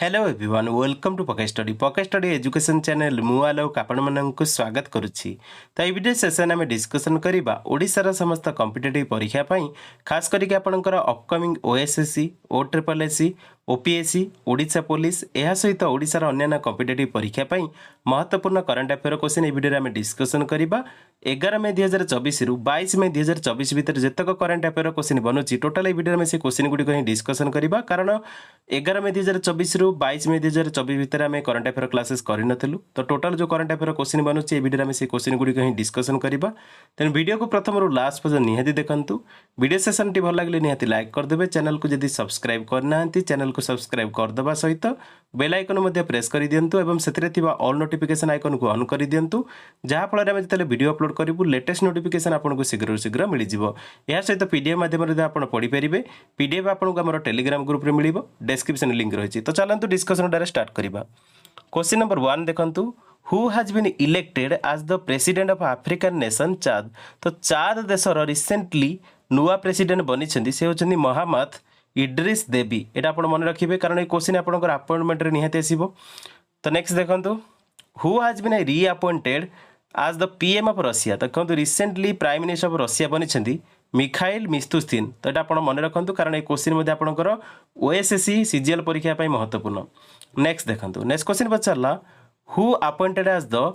Hello everyone welcome to पके study education channel मु आलोक आपण मानक स्वागत करुच्ची। तो ये वीडियो सेशन आम डिस्कसन करवा ओडिशार समस्त कॉम्पिटिटिव परीक्षा पाई खास करके आपनकर अपकमिंग ओएसएससी ओट्रिपलएससी ओपीएससी ओडिशा पुलिस यह सहित ओडिशार अन्य कॉम्पिटिटिव परीक्षा पाई महत्वपूर्ण करंट अफेयर क्वेश्चन ये वीडियो आम डिस्कसन करवा 11 मई 2024 रु 22 मई 2024 भितर जतक करंट अफेयर क्वेश्चन बनूची टोटाल ये वीडियो में से क्वेश्चन गुड़िक ही डिस्कसन करवा कारण 11 मई 2024 रु 22 मई 2024 भितर आम करंट अफेयर क्लासेस करनू तो टोटाल जो करंट अफेयर क्वेश्चन बनूची ये वीडियो में से क्वेश्चन गुड़िक ही डिस्कसन करवा तेणु वीडियो को प्रथम रु लास्ट पर्यंत निहाती देखंतु। वीडियो सेशन टी भल लगे निहाती लाइक करदेवे, चैनल को जदि सब्सक्राइब करना चैनल को सब्सक्राइब करदेवा सहित बेल आइकन मध्य प्रेस कर दिंतु एवं सेतिरे थिबा ऑल नोटिफिकेशन आइकन को ऑन कर दिंतु जहाँ फल आम जो वीडियो अपलोड करूँ लेटेस्ट नोटिफिकेशन आपको शीघ्र शीघ्र मिल जाव। यह सहित पीडीएफ माध्यम आप पढ़ीपारे पीडीएफ आपको आम टेलीग्राम ग्रुप में मिल डिस्क्रिप्शन लिंक रही। तो चलते डिस्कसन डायरेक्ट स्टार्ट करवा। क्वेश्चन नंबर 1 देखंतु who has been elected as the president of African nation Chad. तो चाद देशर रिसेंटली नुआ प्रेसिडेंट बनी से होचंदी मोहम्मद इड्रिस देवी। एटा आपण मन रखिबे कारण ये क्वेश्चन आपनकर अपॉइंटमेंट रे निहाते आसीबो। तो नेक्स्ट देखंतु who has been reappointed as the PM of Russia. तो देखंतु recently prime minister of Russia बनी मिखाइल मिस्तुस्तिन। तो ये आप मन रखु कारण ये क्वेश्चन मध्य आपंकर ओएसएससी सीजीएल परीक्षा पर महत्वपूर्ण। नेक्स्ट देखंतु नेक्स्ट क्वेश्चन पचारा who appointed as the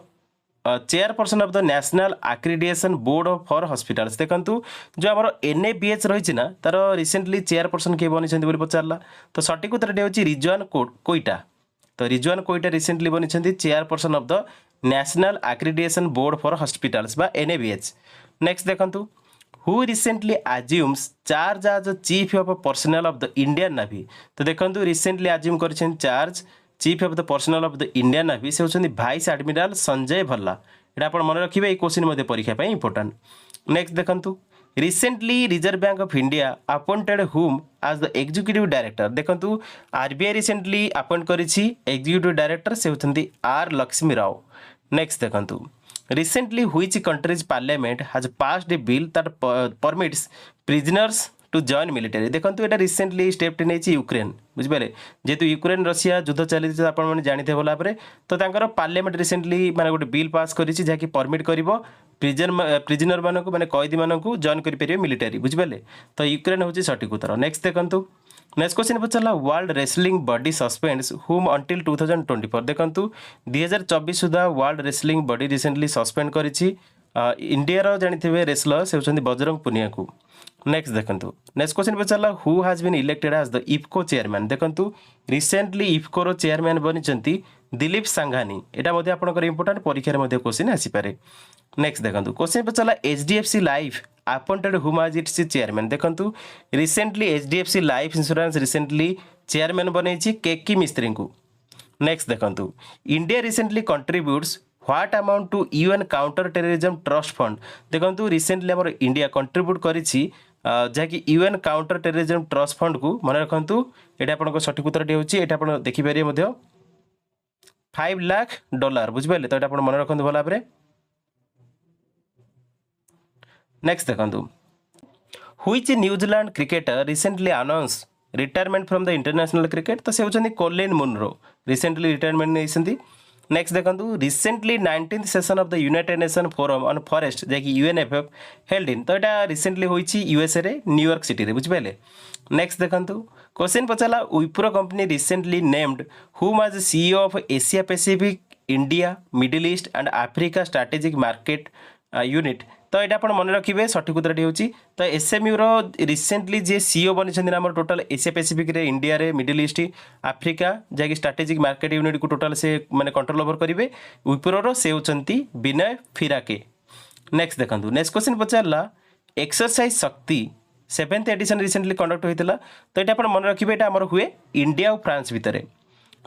chairperson of the national accreditation board for hospitals. देखंतु जो आमर एनएबीएच रही ना तार रिसेंटली चेयरपर्सन किए बनी पचारा। तो सठिक उत्तर होची रिजवान कोइटा। तो रिजवान कोइटा रिसेंटली बनी chairperson of the national accreditation board for hospitals बा एनएबीएच। नेक्स्ट देखंतु who recently assumes charge as chief of personnel of the Indian navy. तो देखंतु रिसेंटली अज्यूम कर charge chief of the personnel of the Indian navy से होचंदी vice admiral Sanjay Bhalla. एटा आपण मन रखिबे, ये क्वेश्चन मध्ये परीक्षा पे इंपोर्टेंट। नेक्स्ट देखंतु recently reserve bank of India appointed whom as the executive director. देखंतु आरबीआई रिसेंटली अपॉइंट करिछि एग्जीक्यूटिव डायरेक्टर से होचंदी आर लक्ष्मी राव। नेक्स्ट देखंतु recently which country's parliament has passed a bill that permits prisoners to join military। देखंतु एटा recently step नहीं Ukraine बुझिपारे जेतु Ukraine Russia युद्ध चली आपने जानते भल भाव तो तांकर पार्लियामेंट रिसेंटली माने गोटे बिल पास करिछि जाकि परमिट करिवो प्रिजनर मानक माने कैदी मानक जॉइन करि परिबे मिलिटरी बुझिपारे। तो यूक्रेन होछि सठिक उत्तर। नेक्स्ट देखंतु नेक्स्ट क्वेश्चन पचारा world wrestling body suspends whom until 2024। देखंतु 2024 सुधा world wrestling body recently suspend करिछि इंडिया जानिथिबे रेसलर से होचंदी बजरंग पुनिया को। नेक्स्ट देखंतु नेक्स्ट क्वेश्चन पचारा who has been elected as the IFFCO chairman. देखंतु रिसेंटली इफको रो चेयरमैन बनिचंती दिलीप सांघानी। एटा मध्ये आपनकर इंपोर्टेंट परीक्षा रे मध्ये क्वेश्चन आसी पारे। नेक्स्ट देखंतु क्वेश्चन पचारा HDFC life appointed whom as its chairman. देखंतु recently HDFC life insurance recently chairman बनैछि केकी मिस्त्री को। नेक्स्ट देखंतु India recently contributes what amount to UN counter terrorism trust fund. देखंतु रिसेंटली हमर इंडिया कंट्रीब्यूट करिछि जहाँकि UN counter terrorism trust fund को मन रखंतु। एटा आपनको सठिक उत्तर होछि एटा आपण देखि पारे मध्ये $5 लाख बुझिपाले। तो एटा आपण मन रखंतु भला भाबरे। नेक्स्ट देखंतु which New Zealand cricketer recently announce retirement from the international cricket. तो से होचंदी कोलिन मुनरो रिसेंटली रिटायरमेंट नेसंदी। नेक्स्ट देखंतु recently 19th session of the United Nation forum on forest जैकि यूएनएफएफ हेल्ड इन। तो एटा रिसेंटली होईची यूएसए रे न्यूयॉर्क सिटी रे बुझिपाले। नेक्स्ट देखंतु क्वेश्चन पचाला Wipro company recently named whom as CEO of Asia Pacific India middle east and Africa strategic market unit. तो ये आप मन रखिए सठिक उत्तर होची। तो एसएमयू रो रिसेंटली जे सीईओ बनी आम टोटाल एशिया पैसिफिक रे इंडिया रे मिडिल ईस्ट अफ्रीका जैकि स्ट्रेटेजिक मार्केट यूनिट को टोटाल से माने कंट्रोल ओवर करेंगे विप्रो रो से होचंती विनय फिराके। नेक्स्ट देखंतु नेक्स्ट क्वेश्चन पचारला exercise Shakti 7th addition recently conduct होइतिला। तो ये आप मन रखिए एटा हमर हुए इंडिया और फ्रांस भितर।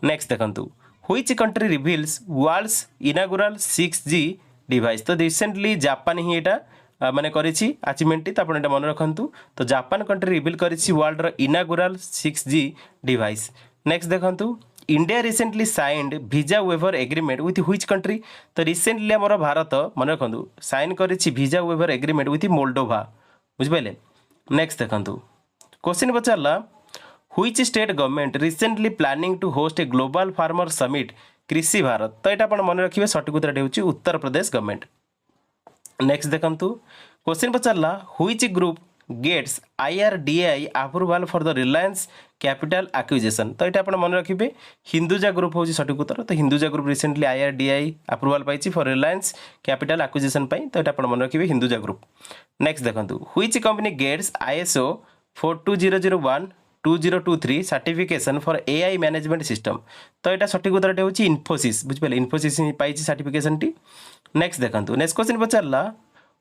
नेक्स्ट देखंतु which country reveals world's inaugural 6G device. तो रिसेंटली जापान ही एटा माने करिछि अचीवमेंट तो आपण मन रखंतु। तो जापान कंट्री रिवील करिछि वर्ल्ड रो इनागुरल 6G डिवाइस। नेक्स्ट देखंतु India recently signed visa waiver agreement with which country. तो रिसेंटली हमर भारत मन रखंतु साइन करिछि visa waiver agreement with Moldova बुझिपाले। नेक्स्ट देखंतु क्वेश्चन पचारला which state government recently planning to host a global farmer summit कृषि भारत तो यहाँ आप मन रखिए सठिक उत्तर होची उत्तर प्रदेश गवर्नमेंट। नेक्स्ट देखंतु क्वेश्चन पचारला which group gets IRDAI approval for the Reliance capital acquisition तो ये आप मन रखिए हिंदुजा ग्रुप हूँ सठिक उत्तर तो Hinduja group recently IRDAI approval पाई फॉर रिलायंस कैपिटल एक्विजिशन तो ये आप मन रखिए हिंदुजा ग्रुप। नेक्स्ट देखंतु which company gets ISO 42001 2023 certification for AI management system तो यहाँ सठिक उत्तर होची इन्फोसिस बुझिपारे इन्फोसिस पाई सर्टिफिकेशन टी। नेक्स्ट देखंतु नेक्स्ट क्वेश्चन पचारला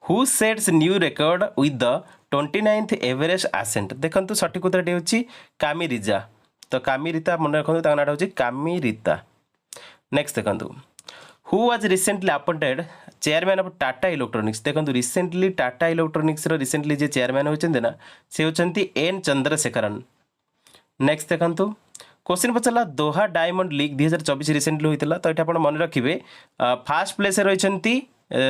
who sets new record with the 29th Everest ascent देखंतु सठिक उत्तर होची कामिरिजा तो कामिरिता मन रखंतु ताका नाम होची कामिरिता। नेक्स्ट देखंतु who was recently appointed chairman of Tata electronics देखंतु रिसेंटली टाटा इलेक्ट्रॉनिक्स रो रिसेंटली जे चेयरमैन होचंती ना से होचंती एन चंद्रशेखरन। नेक्स्ट देखंतु क्वेश्चन पचारला दोहा डायमंड लीग 2024 रिसेंटली होइतला तो ये मन रखिए फास्ट प्लेस रही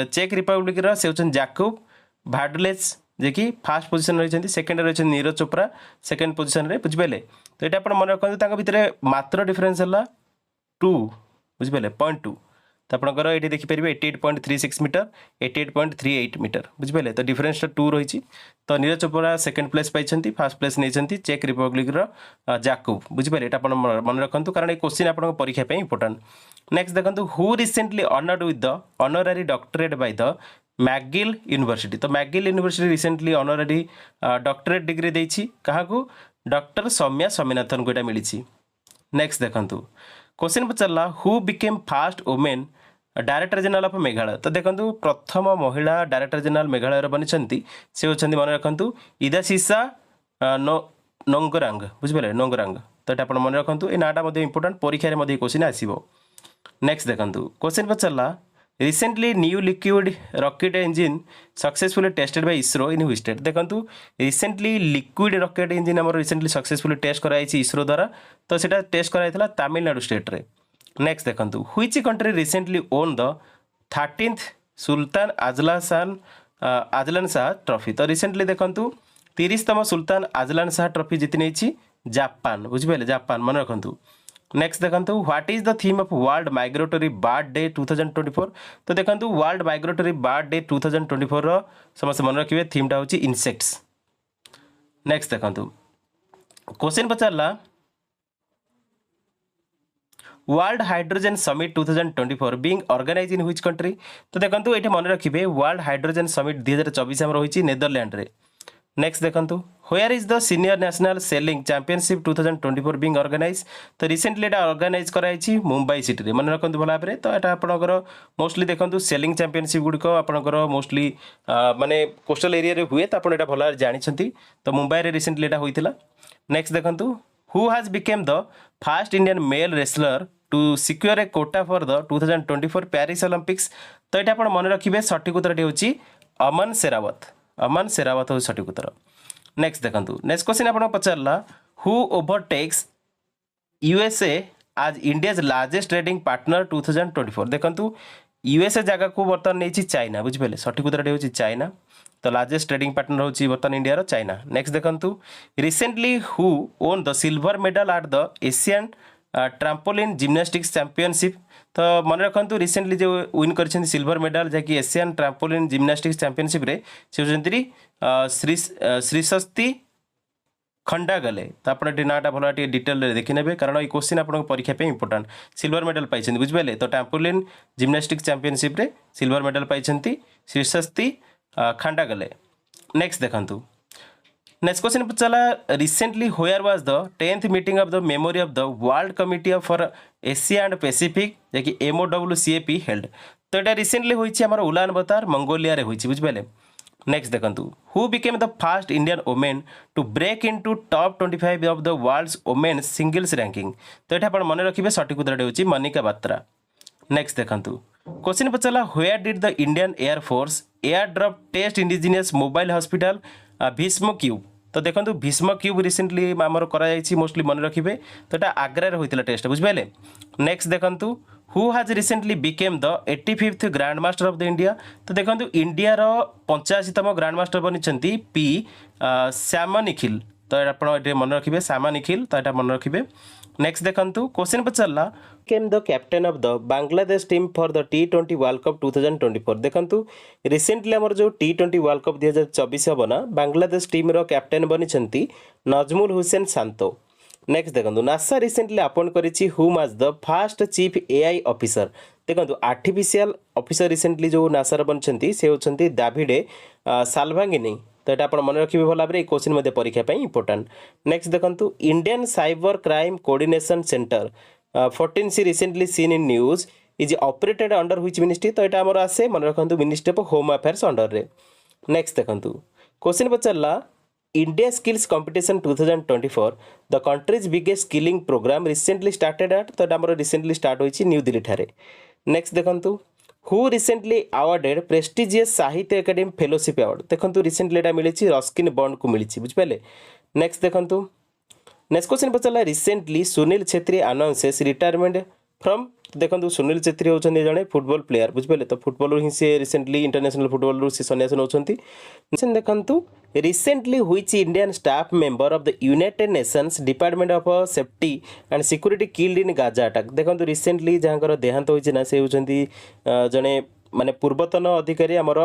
चेक रिपब्लिक से होचन जैकब भाडलेस जे कि फास्ट पोजिशन रही सेकेंड रही नीरज चोप्रा सेकेंड पोजिशन रे बुझिपारे तो ये आप मन रखते भितर मात्र डिफरेन्स है 2 बुझिपारे 0.2 तो आपंकर ये देखिपारे 88.36 मीटर 88.38 मीटर बुझिपारे तो डिफरेन्स 2 रही तो नीरज चोप्रा सेकेंड प्लेस पाई फास्ट प्लेस नहीं चेक रिपब्लिक जाकूब बुझिपारे ये मन रखु कारण ये क्वेश्चन आप परीक्षा इंपोर्टाट। नेक्स्ट देखो who recently honoured with the honorary doctorate by the McGill university तो McGill university recently honorary doctorate degree देछि काहाकू डॉक्टर सौम्या स्वामीनाथन को मिली। नेक्स्ट देखंतु क्वेश्चन पचारला who became first women director general of Meghalaya तो देखंतु प्रथम महिला डायरेक्टर जनरल मेघालय बनी से होचंती मन रखंतु इदासीसा नोंगरांग बुझिपारे नोंगरांग तो ये आप मन रखंतु ए नाटा इंपोर्टेंट परीक्षा रे क्वेश्चन आसीबो। नेक्स्ट देखंतु क्वेश्चन पचारला recently new liquid rocket engine successfully tested by ISRO in which state देखंतु रिसेंटली लिक्विड रॉकेट इंजिन हमर रिसेंटली सक्सेसफुली टेस्ट कराई इसरो द्वारा तो सेटा टेस्ट कराइथला तमिलनाडु स्टेट रे। नेक्स्ट देखंतु which country recently won the 13th Sultan Azlan Shah trophy तो रिसेंटली देखंतु 30तम सुल्तान आजलान शाह ट्रॉफी जीति नेछि जापान बुझिपारे जापान मन रखंतु। नेक्स्ट देखंतु what is the theme of world migratory bird day 2024 तो देखंतु वर्ल्ड माइग्रेटरी बर्ड डे 2024 रो समस्त मन रखिए थीम टा होची इंसेक्ट्स। नेक्स्ट देखंतु क्वेश्चन पचारला world hydrogen summit 2024 being organise in which country तो देखंतु एठी मन रखिए वर्ल्ड हाइड्रोजन समिट 2024 हम रहिछि नेदरलैंड रे। नेक्स्ट देखंतु where is the senior national sailing championship 2024 being organise तो रिसेंटली एटा ऑर्गेनाइज कराई मुंबई सिटी रे मन रखंतु भला भाबरे तो एटा आपनकर मोस्टली देखंतु सेलिंग चैंपियनशिप गुडी को आपनकर मोस्टली माने कोस्टल एरिया रे हुए तो आपण एटा भला जानि छथि तो मुंबई रे रिसेंटली एटा होइतिला। नेक्स्ट देखंतु who has become the first Indian male wrestler to secure a quota for the 2024 Paris Olympics तो एटा आपण मन रखिबे सठिक उत्तर होची अमन शेरावत हो सठिक उत्तर। नेक्स्ट देखंतु नेक्स्ट क्वेश्चन आपण पचारला हु ओवरटेक्स USA आज इंडियाज लार्जेस्ट ट्रेडिंग पार्टनर 2024 देखंतु USA जगह को बर्तन नहीं चाइना बुझिपारे सठिक उत्तर होची चाइना तो लार्जेस्ट ट्रेडिंग पार्टनर होची बर्तन इंडिया रो चाइना। नेक्स्ट देखंतु recently who won the silver medal at the Asian trampoline gymnastics championship तो मन रखु रिसेंटली जो विन कर सिल्वर मेडल जैकि एशियन ट्राम्पोलिन जिम्नास्टिक्स चैंपियनशिप रे से होचंती श्रीशक्ति खंडागले तो आप नाटा भल डिटेल देखी ने कारण ये क्वेश्चन आप परीक्षा पे इंपोर्टेंट सिल्वर मेडल पाई बुझिपारे तो ट्राम्पोलिन जिम्नास्टिक्स चैंपियनशिप रे सिल्वर मेडल पाई श्रीशक्ति खंडागले। नेक्स्ट देखंतु नेक्स्ट क्वेश्चन पचाला recently where was the 10th meeting of the memory of the world committee for Asia and Pacific जैकि MOWCAP हेल्ड तो ये रिसेंटली होइछि हमर उलान बतर मंगोलिया रे होइछि बुझिपारे। नेक्स्ट देखंतु who became the first Indian women to break into top 25 of the world's women singles ranking तो ये आपण मन रखिबे सठिक उत्तर होछि मनिका बात्रा। नेक्स्ट देखंतु क्वेश्चन पचाला where did the Indian air force air drop test indigenous mobile hospital Bhishm cube तो देखो भीष्म क्यूब रिसेंटली आमर कराई मोस्टली मन रखिए तो यहाँ आग्रा होता टेस्ट बुझिपारे। नेक्स्ट देखंतु who has recently became the 85th grand master of the India तो देखो इंडिया रो 85तम ग्रैंड मास्टर बनी P श्याम निखिल तो आप मन रखिए सामा निखिल तो यहाँ मन रखिए। नेक्स्ट देखंतु क्वेश्चन पचारला came the captain of the Bangladesh team for the T20 world cup 2024 देखंतु रिसेंटली हमर जो T20 वर्ल्ड कप 2024 हबो ना बांग्लादेश टीम रो कैप्टेन बनिछंती नजमुल हुसैन शांतो। नेक्स्ट देखंतु नासा रिसेंटली अपॉइंट करिछि whom as the first chief AI officer देखंतु आर्टिफिशियल ऑफिसर रिसेंटली जो नासा रो बनिछंती से होछंती दाभिडे साल्भांगिनी तो ये आप मन रखिए भल भाव क्वेश्चन मध्य परीक्षा इंपोर्टाट। नेक्स्ट देखंतु Indian cyber crime coordination centre 14C recently seen in news is operated under which ministry तो यहाँ आमर आसे मन रखु ministry of home affairs under रे। नेक्स्ट देखंतु क्वेश्चन पचारला India skills competition 2024 the country's biggest skilling programme recently started at तो यहाँ रिसेंटली स्टार्ट होइछि न्यू दिल्ली ठारे। नेक्स्ट देखंतु who recently awarded prestigious Sahitya Akademi fellowship award देखंतु रिसेंटली एटा मिली रस्किन बॉन्ड को मिली बुझिपारे। नेक्स्ट देखंतु नेक्स्ट क्वेश्चन पचारला recently Sunil Chhetri announces retirement from देखंतु सुनील छेत्री होचंदी जणे फुटबॉल प्लेयर बुझिपारे तो फुटबॉल ही से रिसेंटली इंटरनेशनल फुटबॉल रू से सन्यास नौचंती। देखंतु recently which Indian staff member of the United Nations department of safety and security killed in Gaza attack देखंतु रिसेंटली जहाँकर देहांत होइछि ना से होचंदी जणे माने पूर्वतन अधिकारी आमर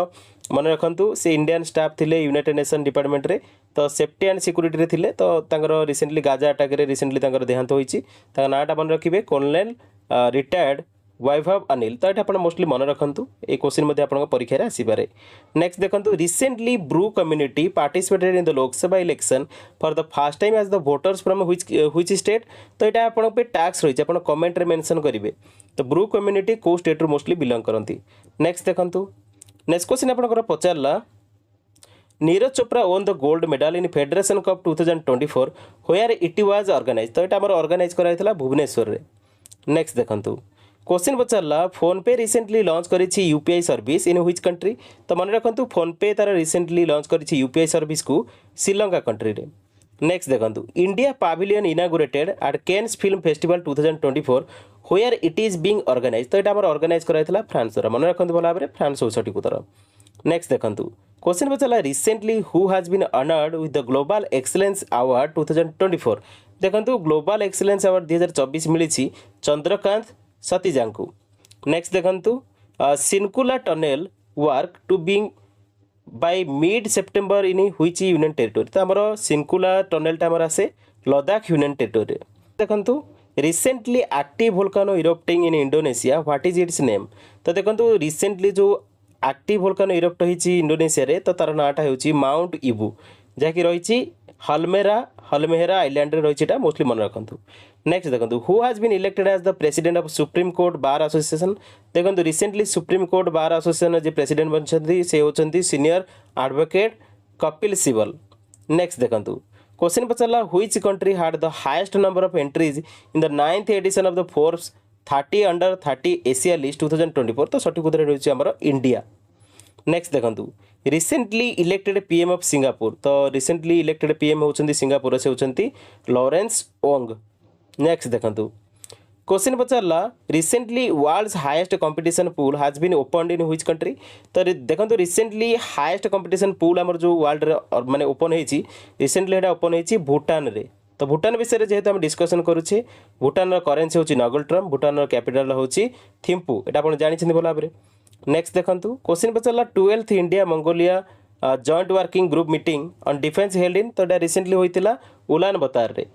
मन रखु से इंडियन स्टाफ थिले यूनाइटेड नेशन डिपार्टमेंट रे तो सेफ्टी एंड सिक्योरिटी रे थिले तो तांकर रिसेंटली गाजा अटैक रे रिसेंटली तांकर देहांत होइछि तांका नाटा मन रखिबे कर्नल रिटायर्ड वैभव अनिल तो ये मोस्टली मन रखु ये क्वेश्चन मध्य आप परीक्षा रे आसीपारे। नेक्स्ट देखंतु recently Bru community participated in the Lok Sabha election for the first time as the voters from which state तो यहाँ आपन पे टैक्स रही है कमेंट रे मेंशन करेंगे तो ब्रू कम्युनिटी को स्टेट रू मोस्टली बिलोंग करती। नेक्स्ट देखंतु नेक्स्ट क्वेश्चन आपन पचारला Neeraj Chopra own the gold medal in federation cup 2024 where it was organise तो यहाँ ऑर्गेनाइज कराइथला भुवनेश्वर रे। नेक्स्ट देखंतु क्वेश्चन पचारला फोन पे recently launch करिछि UPI service in which country तो मन रखु फोन पे तार रिसेंटली लॉन्च करिछि यूपीआई सर्विस को श्रीलंका कंट्री रे। नेक्स्ट देखंतु India pavilion inaugurated at Cannes film festival 2024 where it is being organise तो यहाँ ऑर्गेनाइज कराइथला फ्रांस रा मन रखु भल भाव फ्रांस हो सटीक उत्तर। नेक्स्ट देखंतु क्वेश्चन पचारला recently who has been honoured with the global excellence award 2024 देखंतु ग्लोबल एक्सीलेंस अवार्ड 2024 मिली चंद्रकांत सतीजा को। नेक्स्ट देखंतु Shinkula tunnel work to being by mid September in which union territory तो आमर सिनकुला टनेलटा आमर आसे लद्दाख यूनियन टेरिटोरी। देखंतु recently active volcano erupting in Indonesia what is its name तो देखंतु रिसेंटली जो एक्टिव वोल्कानो इरप्ट होइछि इंडोनेशिया रे तो तार नाटा होइछि माउंट इबू जहाँकि रही हलमेहरा आइलैंड रे रही मोस्टली मन रखु। नेक्स्ट देखो who has been elected as the president of supreme court bar association देखो recently supreme court bar association जे प्रेसिडेंट बनछन्ती से होछन्ती senior advocate Kapil Sibal. Next देखो क्वेश्चन पचारला which country had the highest number of entries in the 9th edition of the Forbes 30 under 30 Asia list 2024 तो सठिक उत्तर रही आमर इंडिया। नेक्स्ट देखो recently elected PM of Singapore तो रिसेंटली इलेक्टेड पीएम होचंती सिंगापुर से होचंती लॉरेंस ओंग। नेक्स्ट देखंतु क्वेश्चन पचारला recently world's highest competition pool has been opened in which country तो देखंतु रिसेंटली हाईएस्ट कंपटीशन पूल हमर जो वर्ल्ड रे माने ओपन हेची रिसेंटली एटा ओपन हेची भूटान रे तो भूटान विषय रे जेहेतु हम डिस्कशन करूछे भूटान रो करेंसी होची नगल ट्रम भूटान रो कैपिटल होची थिम्पू एटा आपण जानि छिंदी भला भाबरे। नेक्स्ट देखंतु क्वेश्चन पचारला 12th India Mongolia joint working group meeting on defence held in तो रिसेंटली होइतिला उलान बतार रे।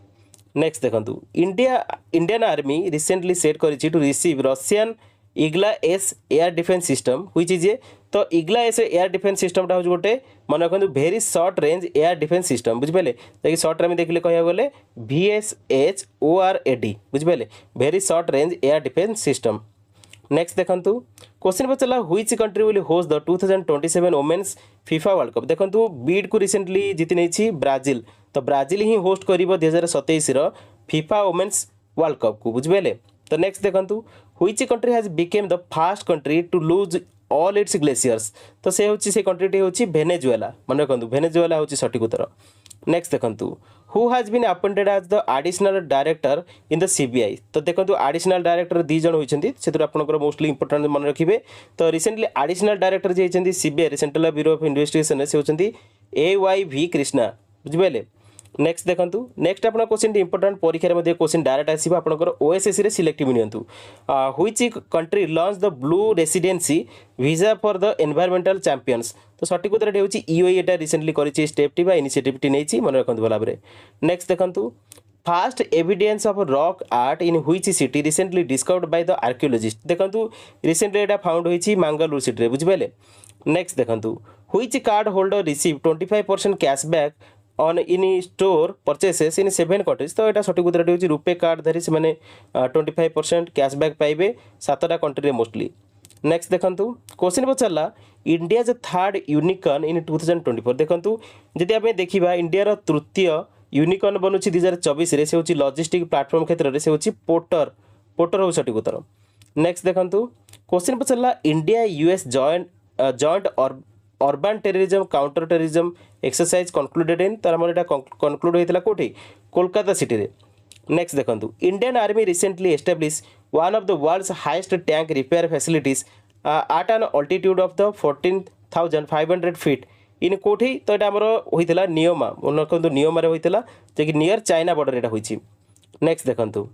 नेक्स्ट देखंतु इंडियन आर्मी रिसेंटली सेट करिछि to receive Russian Igla S air defence system which is a तो Igla S air defence system टा हो गोटे मन रखु very short range air defence system बुझिपाले देखि शॉर्ट रे देखले कहया गले VSHORAD बुझिपाले very short range air defence system. Next देखंतु क्वेश्चन पचारला which country will host the 2027 women's FIFA world cup देखंतु बीड को रिसेंटली जीति नेछि ब्राजिल तो ब्राजिल ही होस्ट करिवो 2027 रो फीफा वोमेन्स वर्ल्ड कप को बुझबेले। तो नेक्स्ट देखंतु which country has become the first country to lose all it's glaciers तो से होछि से कंट्री होछि वेनेजुएला मन रखंतु वेनेजुएला होछि सठिक उत्तर। नेक्स्ट देखंतु who has been appointed as the additional director in the CBI तो देखंतु एडिशनल डायरेक्टर दी जण होइछन्ती सेतु आपनकर मोस्टली इंपोर्टेंट मन रखिबे तो रिसेंटली एडिशनल डायरेक्टर जे होइछन्ती CBI central bureau of investigation से होइछन्ती AYV कृष्णा बुझबेले। नेक्स्ट देखंतु नेक्स्ट आपन क्वेश्चन इंपोर्टेंट परीक्षा मध्ये क्वेश्चन डायरेक्ट आसीबा आपनकर ओएसएससी रे सिलेक्टिव नियंतु which country launch the blue residency visa for the environmental champions तो सঠিক उत्तर होची ईओई एटा रिसेंटली करिछि स्टेप टी बा इनिशिएटिव टी नेछि मन रखंतु भला बरे नेक्स्ट देखंतु first evidence of rock art in which city recently discovered by the archaeologist देखंतु रिसेंटली एटा फाउंड होईछि मंगलूर सिटी रे बुझिबेले नेक्स्ट देखंतु which card holder receive 25% cashback on in store purchases in 7 countries तो यहाँ सঠিক उत्तर होची रुपे कार्ड धरी से माने 25% कैशबैक पाइबे 7टा कंट्री रे मोस्टली नेक्स्ट देखंतु क्वेश्चन पचारला इंडिया जो थर्ड यूनिकॉर्न इन 2024 देखंतु जदि आमे देखिबा इंडिया रो तृतीय यूनिकॉर्न बनुछि 2024 रे से होची लॉजिस्टिक प्लेटफॉर्म क्षेत्र रे से होची पोर्टर हो सঠিক उत्तर नेक्स्ट देखंतु क्वेश्चन पचारला India US joint urban terrorism counter terrorism exercise concluded in तार हमर एटा कंक्लूड होइतला कोठी कोलकाता सिटी रे नेक्स्ट देखंतु Indian army recently establish one of the world's highest tank repair facilities at an altitude of the 14,500 feet in कोठी तो एटा हमर होइतला नियमा मनकंतु नियमा रे होइतला जे कि नियर चाइना बॉर्डर एटा होइछि नेक्स्ट देखंतु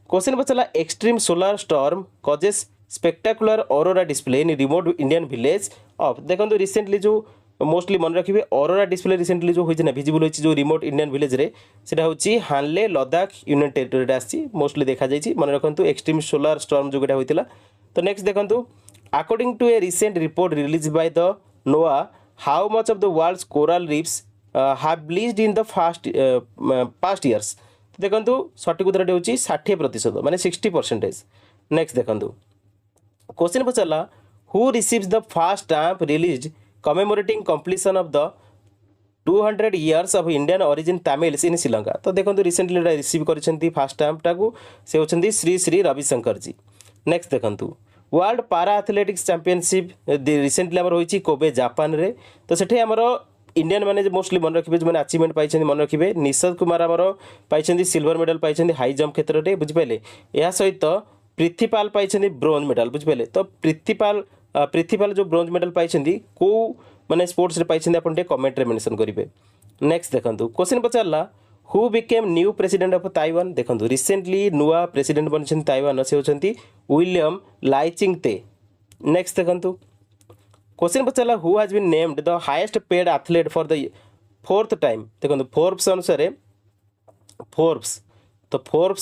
क्वेश्चन पचला extreme solar storm causes spectacular aurora display in remote Indian village of देखंतु रिसेंटली जो मोस्टली मन रखिबे ऑरोरा डिस्प्ले रिसेंटली जो होइछि ना विजिबल होइछि जो रिमोट इंडियन विलेज रे सेटा होछि हानले लद्दाख यूनियन टेरिटरी रे आछि मोस्टली देखा जाइछि मन रखंतु एक्सट्रीम सोलर स्टॉर्म जो गटा होइतिला तो नेक्स्ट देखंतु according to a recent report release by the NOAA how much of the world's coral reefs have bleached in the past years देखंतु सঠিক उत्तर होछि 60% माने 60% नेक्स्ट देखंतु क्वेश्चन पचारला who receives the first stamp released commemorating completion of the 200 years of Indian origin Tamils in Sri Lanka तो देखंतु recently receive करिसेंती फर्स्ट स्टैम्प टाकू से होचंती श्री श्री रविशंकर जी नेक्स्ट देखंतु वर्ल्ड पारा एथलेटिक्स चैंपियनशिप रिसेंटली हमर होईची कोबे जापान रे तो सेठे हमर इंडियन माने मोस्टली मन रखिबे जो माने अचीवमेंट पाइछन मन रखिबे निशद कुमार हमर पाइछन सिल्वर मेडल पाइछन हाई जंप क्षेत्र रे बुझ पाइले या सहित पृथ्वीपाल पाइछन ब्रोंज मेडल बुझ पाइले तो पृथ्वीपाल जो ब्रोंज मेडल पाइछन को माने स्पोर्ट्स रे पाइछन अपन डे कमेंट रे मेंशन करिवे नेक्स्ट देखंतु क्वेश्चन पचारला who became new president of Taiwan देखंतु रिसेंटली नुआ प्रेसिडेंट बनछन ताइवान से होछंती विलियम लाइचिंगते नेक्स्ट देखंतु क्वेश्चन पचारला who has been named the highest paid athlete for the fourth time देखंतु फोर्ब्स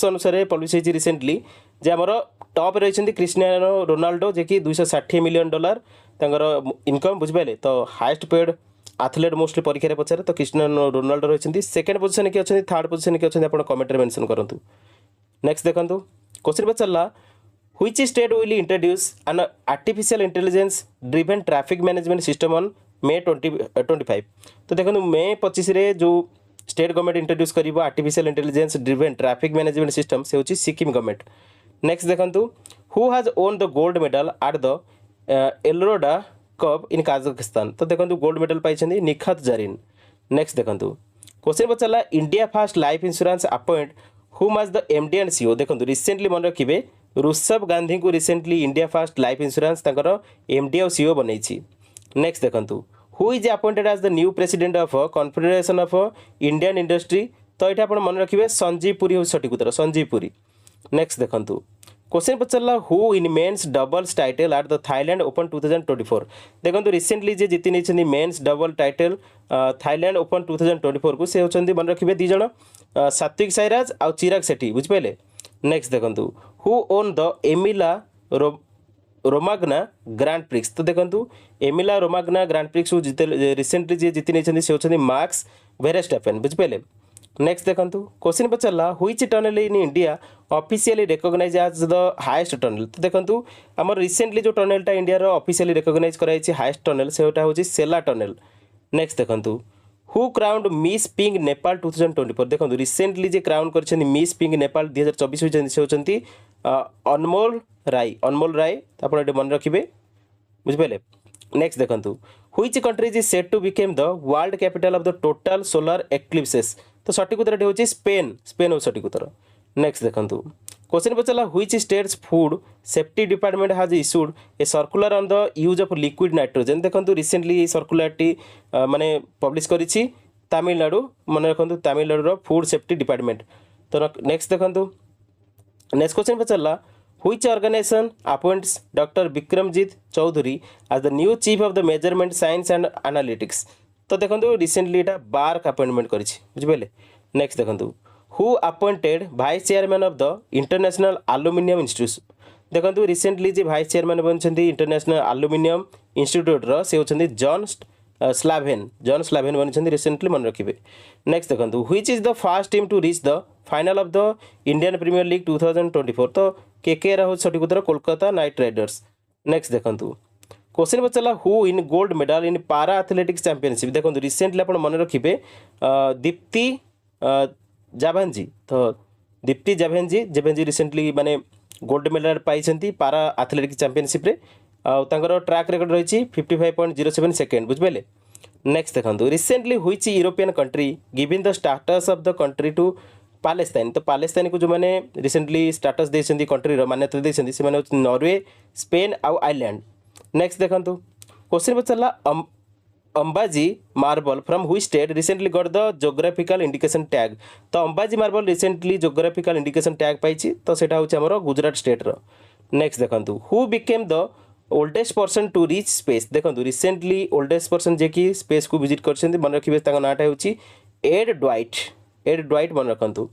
अनुसार पब्लिश होइछि रिसेंटली जे हमर टॉप रहिसेंती क्रिस्टियानो रोनाल्डो जे कि $260 मिलियन तांगर इनकम बुझबाइले तो हाईएस्ट पेड एथलीट मोस्टली परीक्षा रे पचारे तो क्रिस्टियानो रोनाल्डो रहिसेंती सेकंड पोजीशन के अछंती थर्ड पोजीशन के अछंती आपण कमेंट रे मेंशन करंतु नेक्स्ट देखंतु question पचारला Which state will introduce an artificial intelligence driven traffic management system on May 25 तो देखो May 25 रे जो स्टेट गवर्नमेंट इंट्रोड्यूस करिबो artificial intelligence driven traffic management system से होची सिक्किम गवर्नमेंट नेक्स्ट देखंतु who has won the gold medal at the Elorda cup in Kazakhstan तो देखंतु गोल्ड मेडल पाइछंदी निखत जरीन नेक्स्ट देखंतु क्वेश्चन पचला India first life insurance appoint who मज द एमडी एंड सीओ देखंतु रिसेंटली मन रखिबे ऋषभ गांधी को recently India first life insurance तांकर एमडी और सीओ बनैछि नेक्स्ट देखंतु who is appointed as the new president of confederation of Indian industry तो ये आपण मन रखिबे संजीव पुरी हो सঠিক उत्तर संजीव पुरी नेक्स्ट देखंतु क्वेश्चन पचरला who in men's doubles title at the Thailand open 2024 देखंतु रिसेंटली जे जीति नै men's double title Thailand open 2024 को से होचंदी मन रखिबे दी जण सात्विक साईराज आ चिराग सेठी बुझ पाइले नेक्स्ट देखंतु who won the Emilia Romagna grand prix तो देखंतु Emilia Romagna grand prix recently जे जीति नै से होचंदी मार्क्स वेरेस्टैपेन बुझ पाइले नेक्स्ट देखंतु क्वेश्चन पचरला which tunnel in India officially recognise as the highest tunnel तो देखंतु हमर रिसेंटली जो टनलटा इंडिया रो ऑफिशियली रिकॉग्नाइज कराइछि हाईएस्ट टनल सेटा होछि सेला टनल नेक्स्ट देखंतु who crowned Miss ping Nepal 2024 देखंतु रिसेंटली जे क्राउन करछन मिस पिंग नेपाल 2024 होइछन से होचंती अनमोल राय आपण एटे मन रखिबे बुझ पाइले नेक्स्ट देखंतु which country is set to become the world capital of the total solar eclipses तो सঠিক उत्तर होची स्पेन हो सঠিক उत्तर नेक्स्ट देखंतु क्वेश्चन पचला which state's food safety department has issued a circular on the use of liquid nitrogen देखंतु रिसेंटली सर्कुलरटी माने पब्लिश करिछि तमिलनाडु मन रखु तमिलनाडु फूड सेफ्टी डिपार्टमेंट। तो नेक्स्ट देखो नेक्स्ट क्वेश्चन पचारा which organisation appoints doctor Vikramjit Chaudhary as the new chief of the measurement science and analytics. तो देखो रिसेंटली एटा बार्क अपॉइंटमेंट करिछि बुझिबेले। नेक्स्ट देखो who appointed vice chairman of the international aluminium institute. देखो रिसेंटली जे वाइस चेयरमैन बनछन्ती इंटरनेशनल एल्युमिनियम इंस्टीट्यूट रो से होछन्ती जॉन स्लावेन बनछन्ती रिसेंटली मन रखिबे। नेक्स्ट देखो which is the first team to reach the final of the Indian premier league 2024। तो के रहा सठिक उत्तर कोलकाता नाइट राइडर्स। नेक्स्ट देखो क्वेश्चन पचारा who in gold medal in para athletics championship. देखो रिसेंटली आप मन रखिए दीप्ति जाभानजी। तो दीप्ति जाभानजी रिसेंटली माने गोल्ड मेडल पाई पारा एथलेटिक्स चैंपियनशिप रे और ट्रैक रिकॉर्ड रही 55.07 सेकेंड बुझे। नेक्स्ट देखो recently which European country giving the status of the country to Palestine. तो पैलेस्टाइन को जो मैंने रिसेंटली स्टाटस देते कंट्री मान्यता देते से नॉर्वे स्पेन आउ आयरलैंड। नेक्स्ट देखो क्वेश्चन पचारा Ambaji marble from which state recently got the geographical indication tag. तो Ambaji marble recently geographical indication tag पाई तो सेटा होछि हमरो गुजरात स्टेट रो। नेक्स्ट देखो who became the oldest person to reach space. देखो रिसेंटली ओल्डेस्ट पर्सन जे कि स्पेस को विजिट करछन्ती मन रखिबे ताको नाटा होछि एड ड्वाइट मन रखंतु।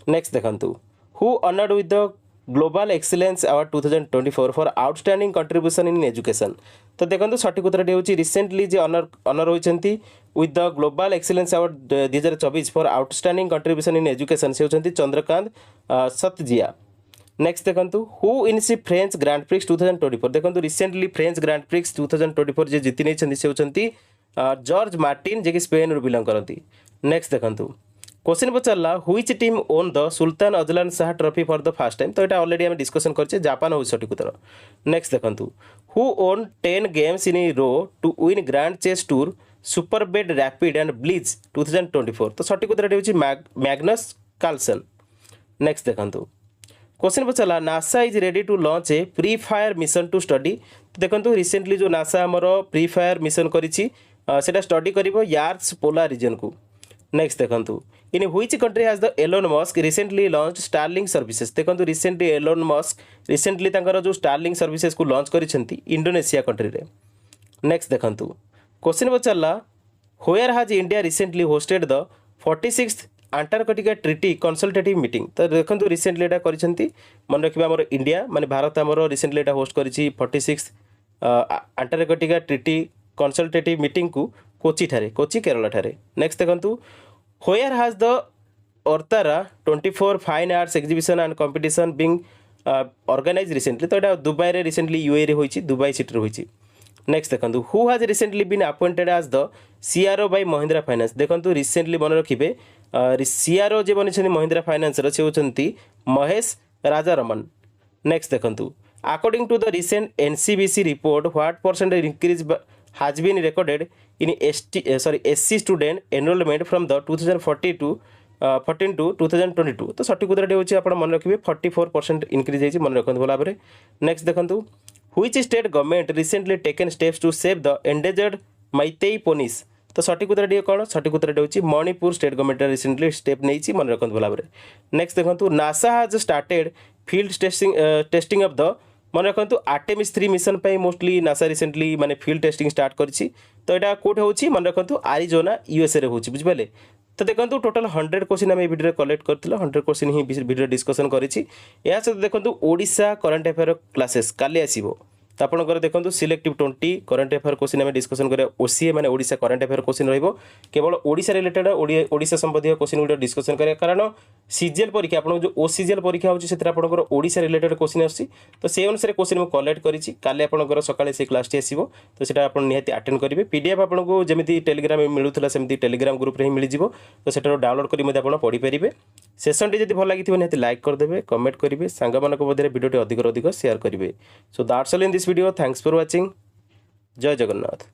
नेक्स्ट देखो who honoured with the global excellence award 2024 for outstanding contribution in education. तो देखो सठिक उत्तर होछि रिसेंटली जे ऑनर होइछन्ती with the global excellence award 2024 for outstanding contribution in education से होछन्ती चंद्रकांत सतजिया। नेक्स्ट देखो हु इन सी फ्रेंच ग्रांड प्रिक्स 2024। देखो रिसेंटली फ्रेंच ग्रांड प्रिक्स 2024 जे जीति नहीं से होछन्ती जॉर्ज मार्टिन जे कि स्पेन रू बिलोंग करती। नेक्स्ट देखो क्वेश्चन पचारा which team won the Sultan Azlan Shah trophy for the first time. तो ये ऑलरेडी आम डिस्कसन करछे जापान हो सठिक उत्तर। नेक्स्ट देखो who won 10 games in row to win grand chess tour super bet rapid and blitz 2024। तो सठिक उत्तर होछि मैग्नस कार्लसन। नेक्स्ट देखो क्वेश्चन पचारा NASA is ready to launch a pre fire mission to study. देखो recently जो NASA आमर pre fire mission करिछि सेटा स्टडी करिवो यार्स पोलार रीजन को। नेक्स्ट देखो in which country has the Elon Musk recently launch Starlink services. देखो रिसेंटली एलोन मस्क रिसेंटली तांकर जो स्टारलिंक सर्विसेज को लॉन्च करिसेंती इंडोनेशिया कंट्री रे। नेक्स्ट देखो क्वेश्चन पचारा where has India recently hosted the 46th Antarctica treaty consultative meeting. तो देखो रिसेंटली एटा करिसेंती मन रखिबा हमर इंडिया माने भारत हमर रिसेंटली एटा होस्ट करिछि 46th Antarctica treaty consultative meeting को कोची केरला ठारे। नेक्स्ट देखो व्हेयर हैज द ओर्तारा 24 fine arts exhibition and competition being organise recently. तो ये दुबई रे रिसेंटली यूए रे होइछि दुबई सिटी रे होइछि। नेक्स्ट देखो who has recently been appointed as the CRO by Mahindra finance. देखो रिसेंटली मन रखिबे सीआरओ जे बनिछन्ती महिंद्रा फाइनेंस रो से होछन्ती महेश राजारमन। नेक्स्ट देखो according to the recent NCBC report what percentage increase has been recorded in SC student enrollment from the 2014 to 2022। तो सठिक उत्तर होछि आपण मन रखिबे 44% इंक्रीज होइछि मन रखंत भला भाबरे। नेक्स्ट देखंतु which state government recently taken steps to save the endangered Meitei ponies. तो सठिक उत्तर कौन सठिक उत्तर होछि Manipur state government recently step नेछि मन रखंत भला भाबरे। नेक्स्ट देखंतु NASA has started field testing of the मन रखु आर्टेमिस 3 मिशन पे मोस्टली नासा रिसेंटली माने फील्ड टेस्टिंग स्टार्ट करिछि। तो यहाँ कोटे होछि मन रखु आरिजोना यूएसए रे होछि बुझिपाले। तो देखो टोटल 100 क्वेश्चन आम वीडियो कलेक्ट करथिलो 100 क्वेश्चन ही वीडियो डिस्कशन करिछि। या सहित देखो ओडिशा करंट अफेयर क्लासेस काली आसीबो। तो आपंकर देखो सिलेक्टिव 20 करंट अफेयर क्वेश्चन आम डिस्कसन करिया ओसीए माने ओडिशा करंट अफेयर क्वेश्चन रहिबो केवल ओडिशा रिलेटेड ओडिशा संबंधी क्वेश्चन वीडियो डिस्कसन करिया कारण सीजीएल परीक्षा आपन जो ओसीजीएल परीक्षा होची सेतिर आपनकर ओडिशा रिलेटेड क्वेश्चन आसी। तो से अनुसार क्वेश्चन मु कलेक्ट करिछि काले आपनकर सकाळे से क्लास टी आसीबो। तो सेटा आपन निहाती अटेंड करिवे पीडीएफ आपनको जेमिति टेलीग्राम मिलुथला सेमिति टेलीग्राम ग्रुप रे ही मिल जिवो। तो सेटा डाउनलोड करि मध्ये आपन पढि परिबे। सेशन टी जदि भल लागिथिबो निहाती लाइक कर देबे कमेंट करिवे सांग मानको मध्ये वीडियो टी अधिक शेयर करिवे। So that's all in this video. Thanks for watching. जय जगन्नाथ।